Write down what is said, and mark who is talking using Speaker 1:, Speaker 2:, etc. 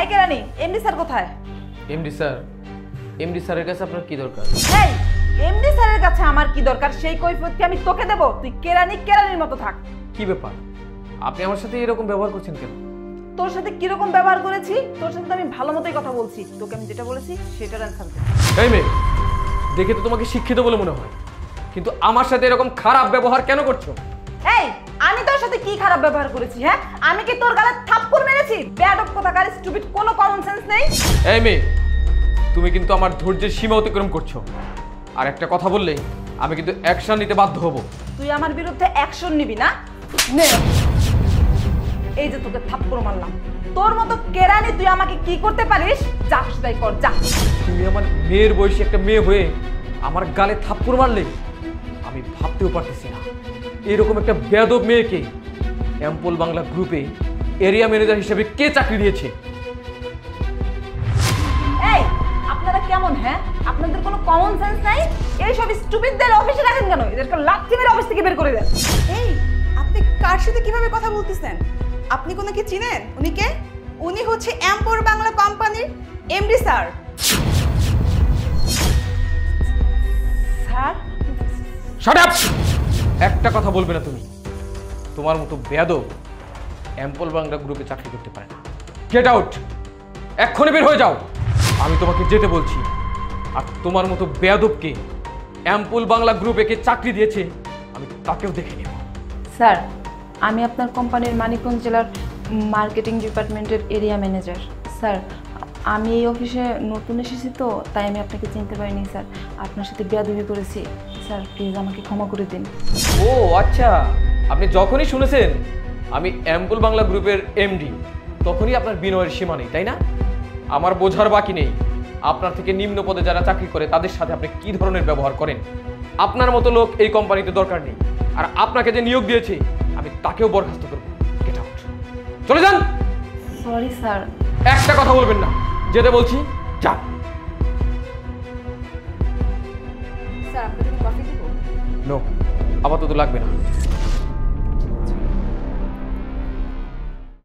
Speaker 1: এই কেরানি, MD sir কোথায়?
Speaker 2: MD sir? MD স্যারের কাছে আপনার কি দরকার?
Speaker 1: এই এমডি স্যারের কাছে আমার কি দরকার সেই কৈফিয়ত কি আমি তোকে দেব? তুই কেরানি কেরানির মতো থাক।
Speaker 2: কি ব্যাপার, আপনি আমার সাথে এরকম ব্যবহার করছেন কেন?
Speaker 1: তোর সাথে কিরকম ব্যবহার করেছি? তোর সাথে তো আমি ভালো মতোই কথা বলছি, তোকে আমি যেটা বলেছি সেটার অ্যানসার দে।
Speaker 2: এই মেয়ে, দেখে তো তোমাকে শিক্ষিত বলে মনে হয়, কিন্তু আমার সাথে এরকম খারাপ ব্যবহার কেন করছো?
Speaker 1: এই আমি তোর সাথে কি খারাপ ব্যবহার করেছি? হ্যাঁ, আমি কি তোর গালে থাপ্পড় মেরেছি? বেয়াদব কোথাকার, স্টুপিড, কোনো কমন সেন্স নেই।
Speaker 2: এই মেয়ে, তুমি কিন্তু আমার ধৈর্যের সীমা অতিক্রম করছো। আর একটা কথা বললে আমি কিন্তু অ্যাকশন নিতে বাধ্য হব।
Speaker 1: তুই আমার বিরুদ্ধে অ্যাকশন নিবি না? নে, এই যে তোকে থাপ্পড় মারলাম। তোর মতো কেরানি তুই আমাকে কি করতে পারিস? যা তাই কর, যা।
Speaker 2: তুমি আমার মেয়ের বয়সী একটা মেয়ে হয়ে আমার গালে থাপ্পড় মারলে? আমি ভাবতেও পারতেছি না এরকম একটা বেয়াদব মেয়েকে অ্যাম্পল বাংলা গ্রুপে এরিয়া ম্যানেজার হিসেবে কে চাকরি দিয়েছে?
Speaker 1: এই আপনারা কেমন? হ্যাঁ, আপনাদের কোনো কমন সেন্স নাই? এই সব স্টুপিডদের অফিসে রাখেন কেন? এদেরকে লাথি মেরে অফিস থেকে বের করে দেন।
Speaker 3: এই আপনি কার সাথে কিভাবে কথা বলতেছেন? আপনি কোনো কি চিনেন? উনি কে? উনি হচ্ছে অ্যাম্পোর বাংলা কোম্পানির MD sir.
Speaker 1: Sir?
Speaker 2: Shut up! একটা কথা বলবে না তুমি। তোমার মতো বেয়াদব অ্যাম্পল বাংলা গ্রুপে চাকরি করতে পারে না। Get out! এক্ষুনি বের হয়ে যাও। আমি তোমাকে যেতে বলছি। আর তোমার মতো বেয়াদবকে অ্যাম্পল বাংলা গ্রুপে কে চাকরি দিয়েছে আমি তাকেও দেখে নেব।
Speaker 1: স্যার, আমি আপনার কোম্পানির মানিকগঞ্জ জেলার মার্কেটিং ডিপার্টমেন্টের এরিয়া ম্যানেজার। স্যার, আমি এই অফিসে নতুন এসেছি তো তাই আমি আপনাকে চিনতে পারিনি স্যার। আপনার সাথে বেয়াদবি করেছি স্যার, প্লিজ আমাকে ক্ষমা করে দিন।
Speaker 2: ও আচ্ছা, আপনি যখনই শুনেছেন আমি অ্যাম্পল বাংলা গ্রুপের এমডি তখনই আপনার বিনয়ের সীমা নেই, তাই না? আমার বোঝার বাকি নেই আপনার থেকে নিম্ন পদে যারা চাকরি করে তাদের সাথে আপনি কি ধরনের ব্যবহার করেন। আপনার মতো লোক এই কোম্পানিতে দরকার নেই। আর আপনাকে যে নিয়োগ দিয়েছে আমি তাকেও বরখাস্ত করব। Get out! চলে যান।
Speaker 1: Sorry sir.
Speaker 2: একটা কথা বলবেন না, যেতে বলছি যান।
Speaker 3: স্যার আপনাদের কফি দিব?
Speaker 2: নো, আপাতত লাগবে না।